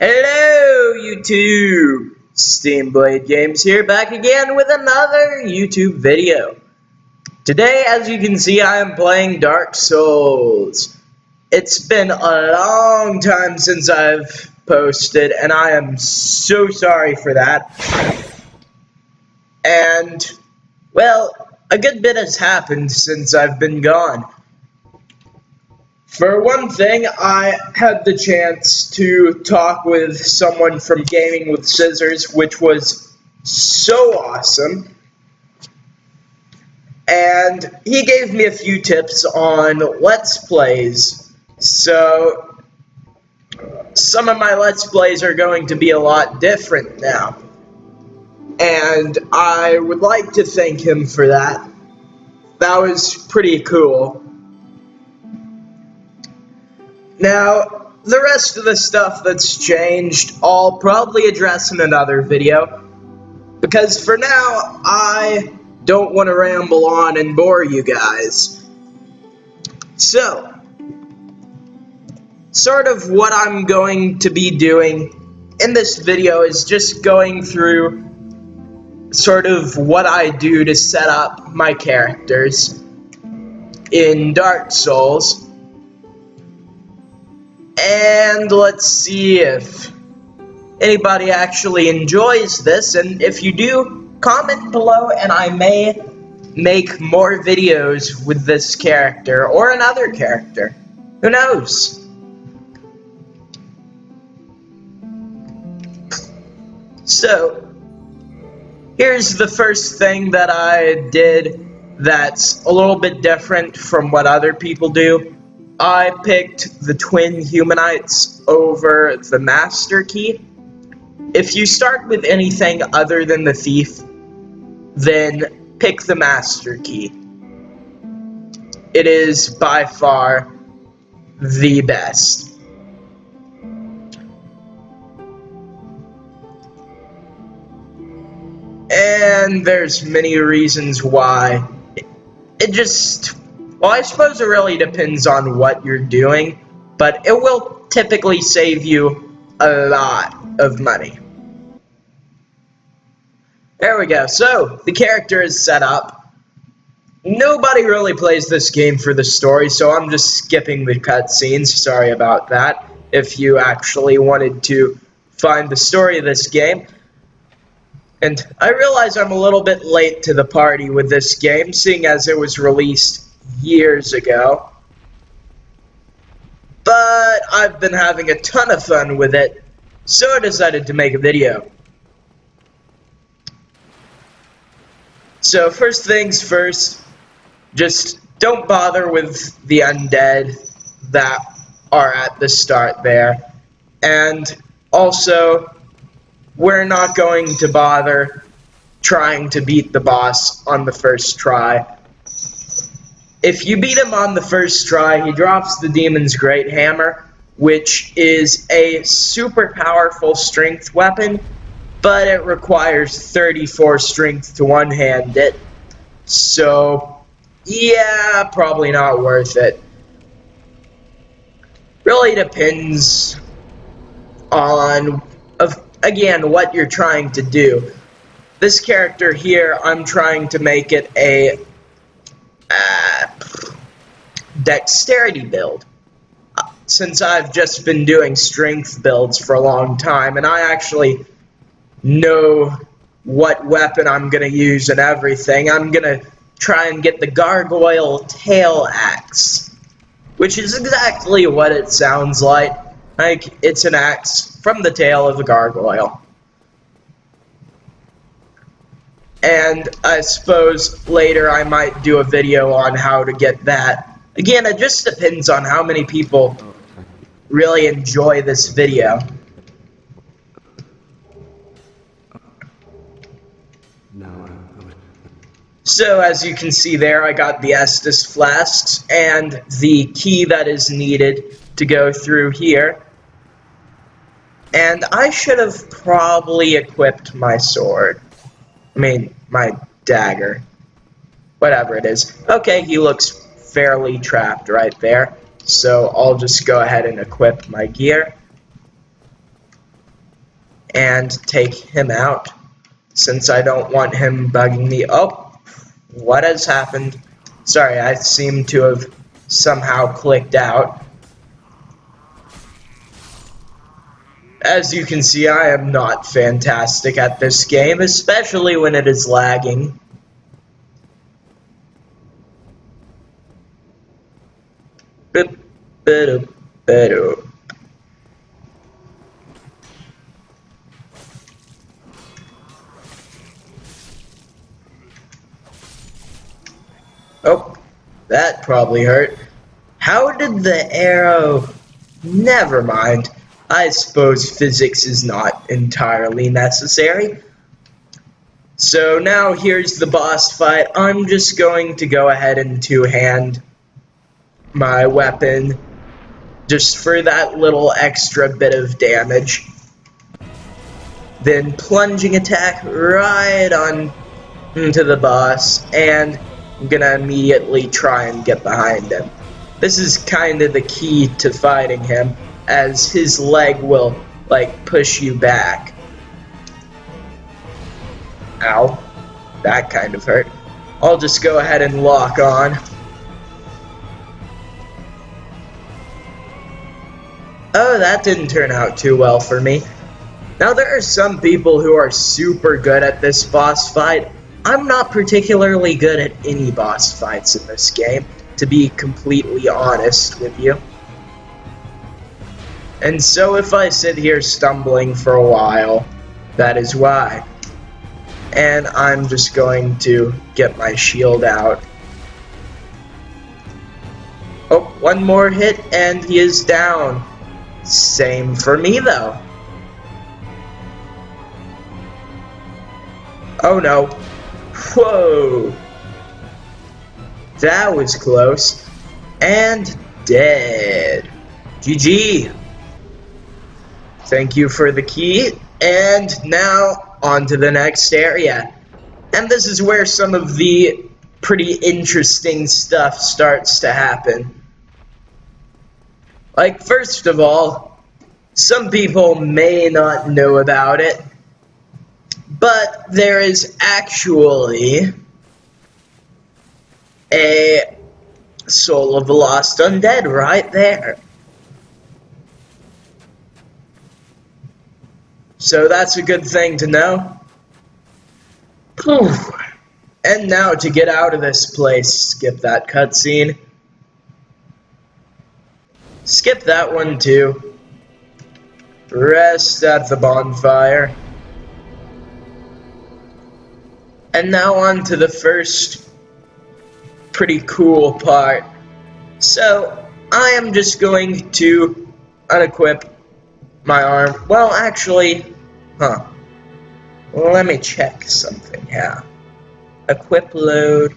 Hello, YouTube! Steamblade Games here, back again with another YouTube video. Today, as you can see, I am playing Dark Souls. It's been a long time since I've posted, and I am so sorry for that. And, well, a good bit has happened since I've been gone. For one thing, I had the chance to talk with someone from Gaming with Scissors, which was so awesome. And he gave me a few tips on Let's Plays. So, some of my Let's Plays are going to be a lot different now. And I would like to thank him for that. That was pretty cool. Now, the rest of the stuff that's changed, I'll probably address in another video, because for now, I don't want to ramble on and bore you guys. So, sort of what I'm going to be doing in this video is just going through sort of what I do to set up my characters in Dark Souls. And let's see if anybody actually enjoys this, and if you do, comment below and I may make more videos with this character or another character. Who knows? So, here's the first thing that I did that's a little bit different from what other people do. I picked the Twin Humanites over the Master Key. If you start with anything other than the Thief, then pick the Master Key. It is by far the best. And there's many reasons why. It just... Well, I suppose it really depends on what you're doing, but it will typically save you a lot of money. There we go. So, the character is set up. Nobody really plays this game for the story, so I'm just skipping the cutscenes. Sorry about that, if you actually wanted to find the story of this game. And I realize I'm a little bit late to the party with this game, seeing as it was released years ago, but I've been having a ton of fun with it, so I decided to make a video. So first things first, just don't bother with the undead that are at the start there, and also we're not going to bother trying to beat the boss on the first try. If you beat him on the first try, he drops the Demon's Great Hammer, which is a super powerful strength weapon, but it requires 34 strength to one-hand it. So, yeah, probably not worth it. Really depends on, again, what you're trying to do. This character here, I'm trying to make it a dexterity build, since I've just been doing strength builds for a long time, and I actually know what weapon I'm going to use and everything. I'm going to try and get the Gargoyle Tail Axe, which is exactly what it sounds like. Like, it's an axe from the tail of a gargoyle. And I suppose later I might do a video on how to get that. Again, it just depends on how many people really enjoy this video. So as you can see there, I got the Estus flasks and the key that is needed to go through here. And I should have probably equipped my sword. I mean, my dagger. Whatever it is. Okay, he looks fairly trapped right there. So I'll just go ahead and equip my gear. and take him out, since I don't want him bugging me. Oh, what has happened? Sorry, I seem to have somehow clicked out. As you can see, I am not fantastic at this game, especially when it is lagging. Oh, that probably hurt. How did the arrow... Never mind. I suppose physics is not entirely necessary. So now here's the boss fight. I'm just going to go ahead and two-hand my weapon just for that little extra bit of damage. Then plunging attack right on into the boss, and I'm gonna immediately try and get behind him. This is kind of the key to fighting him, as his leg will, like, push you back. Ow. That kind of hurt. I'll just go ahead and lock on. Oh, that didn't turn out too well for me. Now, there are some people who are super good at this boss fight. I'm not particularly good at any boss fights in this game, to be completely honest with you. And so if I sit here stumbling for a while, that is why. And I'm just going to get my shield out. Oh, one more hit and he is down. Same for me though. Oh no. Whoa. That was close. And dead. GG. Thank you for the key. And now on to the next area. And this is where some of the pretty interesting stuff starts to happen. Like, first of all, some people may not know about it, but there is actually a Soul of the Lost Undead right there. So that's a good thing to know. Whew. And now to get out of this place, skip that cutscene. Skip that one too. Rest at the bonfire. And now on to the first pretty cool part. So, I am just going to unequip my arm. Well, actually, let me check something here. Equip load.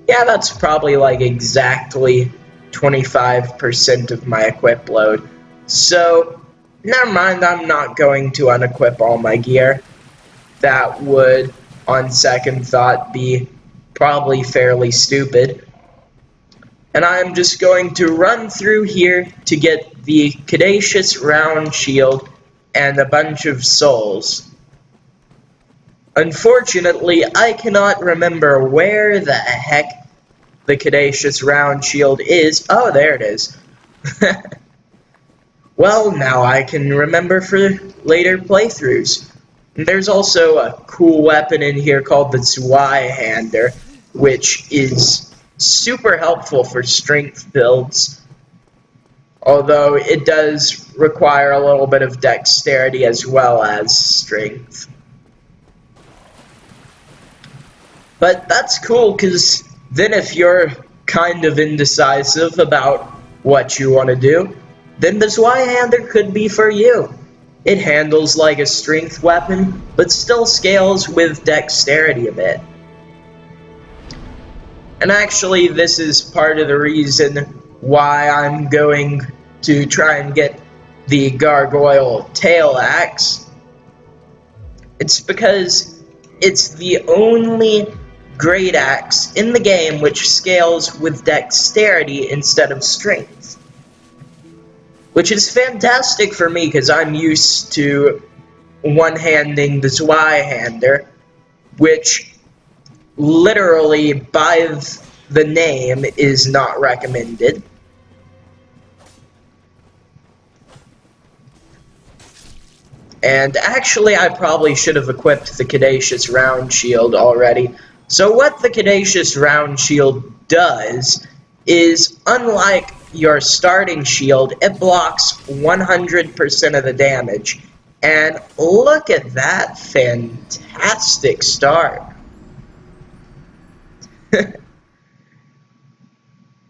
Yeah, that's probably like exactly 25% of my equip load. So, never mind, I'm not going to unequip all my gear. That would, on second thought, be probably fairly stupid. And I'm just going to run through here to get the Caduceus round shield and a bunch of souls. Unfortunately, I cannot remember where the heck the Caduceus round shield is. Oh, there it is. Well, now I can remember for later playthroughs. There's also a cool weapon in here called the Zweihander, which is super helpful for strength builds, although it does require a little bit of dexterity as well as strength. But that's cool, because then if you're kind of indecisive about what you want to do, then the Zweihander could be for you. It handles like a strength weapon, but still scales with dexterity a bit. And actually, this is part of the reason why I'm going to try and get the Gargoyle Tail Axe. It's because it's the only great axe in the game which scales with dexterity instead of strength. Which is fantastic for me, because I'm used to one-handing the Zweihander, which literally by the name is not recommended. And actually, I probably should have equipped the Caduceus Round Shield already. So what the Caduceus Round Shield does is, unlike your starting shield, it blocks 100% of the damage. And look at that fantastic start.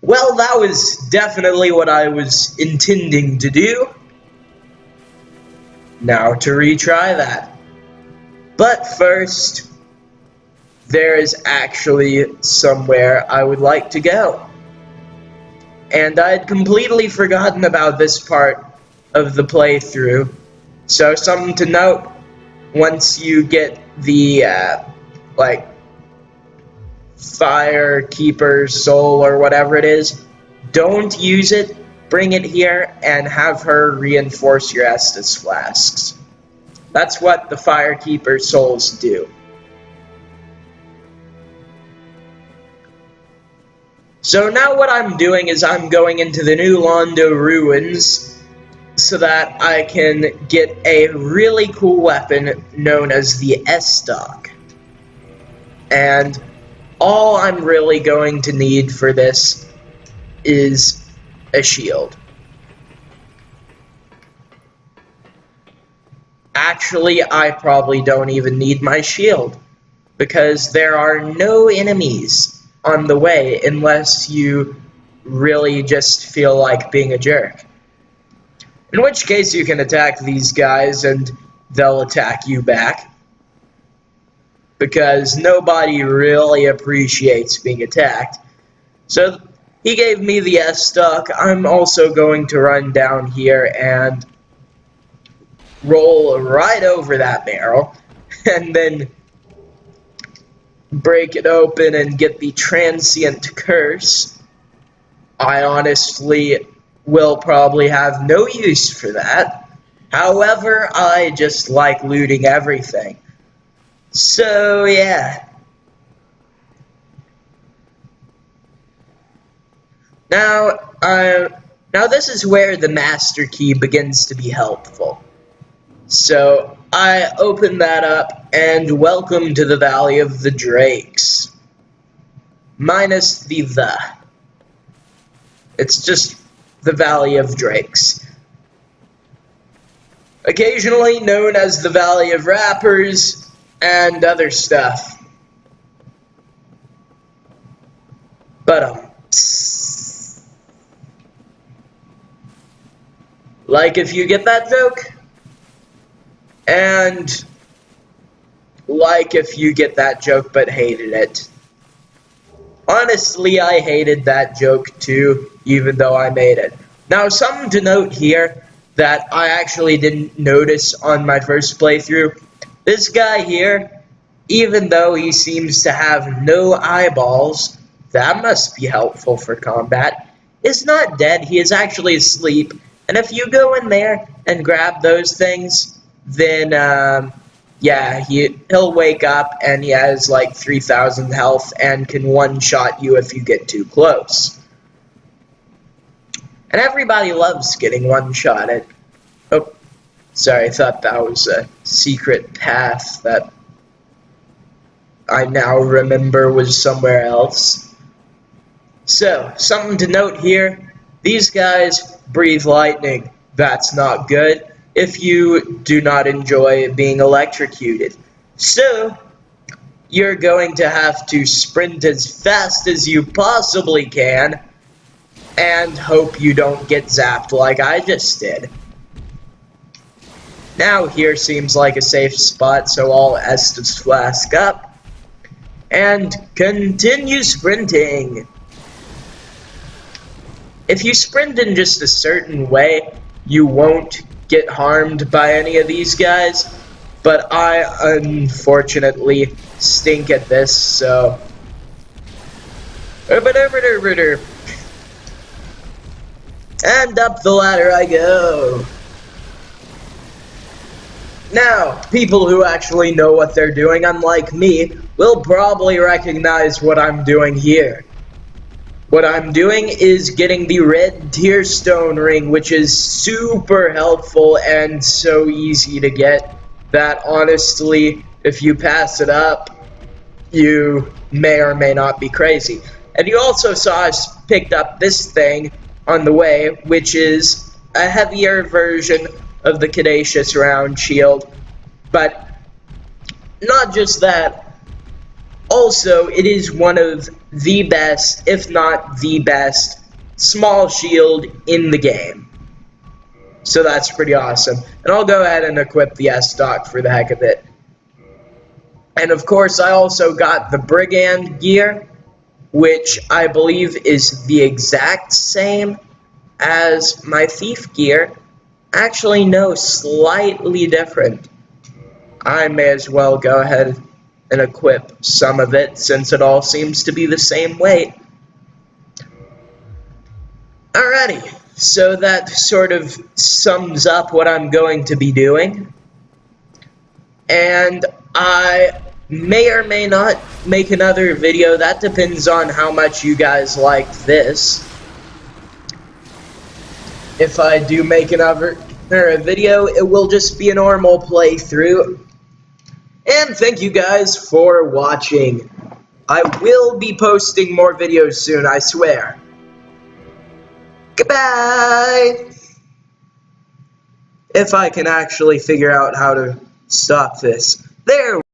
Well, that was definitely what I was intending to do. Now to retry that. But first, there is actually somewhere I would like to go. And I had completely forgotten about this part of the playthrough. So something to note, once you get the, Fire Keeper's Soul or whatever it is, don't use it. Bring it here and have her reinforce your Estus flasks. That's what the Firekeeper souls do. So now what I'm doing is I'm going into the New Londo Ruins so that I can get a really cool weapon known as the S-Stock. And all I'm really going to need for this is a shield. Actually, I probably don't even need my shield, because there are no enemies on the way unless you really just feel like being a jerk. In which case you can attack these guys and they'll attack you back, because nobody really appreciates being attacked. So he gave me the S-Stock. I'm also going to run down here and roll right over that barrel and then break it open and get the Transient Curse. I honestly will probably have no use for that. However, I just like looting everything. So, yeah. Now this is where the Master Key begins to be helpful. So, I open that up, and welcome to the Valley of the Drakes. Minus the "the." It's just the Valley of Drakes. Occasionally known as the Valley of Rappers, and other stuff. But, like if you get that joke, and like if you get that joke but hated it. Honestly, I hated that joke too, even though I made it. Now, something to note here that I actually didn't notice on my first playthrough. This guy here, even though he seems to have no eyeballs, that must be helpful for combat, is not dead. He is actually asleep. And if you go in there and grab those things, then, yeah, he'll wake up and he has like 3,000 health and can one-shot you if you get too close. And everybody loves getting one-shotted. Oh, sorry, I thought that was a secret path that I now remember was somewhere else. So, something to note here. These guys breathe lightning. That's not good if you do not enjoy being electrocuted. So, you're going to have to sprint as fast as you possibly can and hope you don't get zapped like I just did. Now here seems like a safe spot, so I'll Estus Flask up and continue sprinting. If you sprint in just a certain way, you won't get harmed by any of these guys, but I unfortunately stink at this, so and up the ladder I go. Now, people who actually know what they're doing, unlike me, will probably recognize what I'm doing here. What I'm doing is getting the red tier stone ring, which is super helpful and so easy to get that honestly, if you pass it up, you may or may not be crazy. And you also saw us picked up this thing on the way, which is a heavier version of the Caduceus round shield. But not just that, also, it is one of the best, if not the best, small shield in the game. So that's pretty awesome. And I'll go ahead and equip the S-Stock for the heck of it. And of course, I also got the Brigand gear, which I believe is the exact same as my Thief gear. Actually, no, slightly different. I may as well go ahead and equip some of it, since it all seems to be the same weight. Alrighty, so that sort of sums up what I'm going to be doing. And I may or may not make another video. That depends on how much you guys like this. If I do make another video, it will just be a normal playthrough. And thank you guys for watching. I will be posting more videos soon, I swear. Goodbye! If I can actually figure out how to stop this. There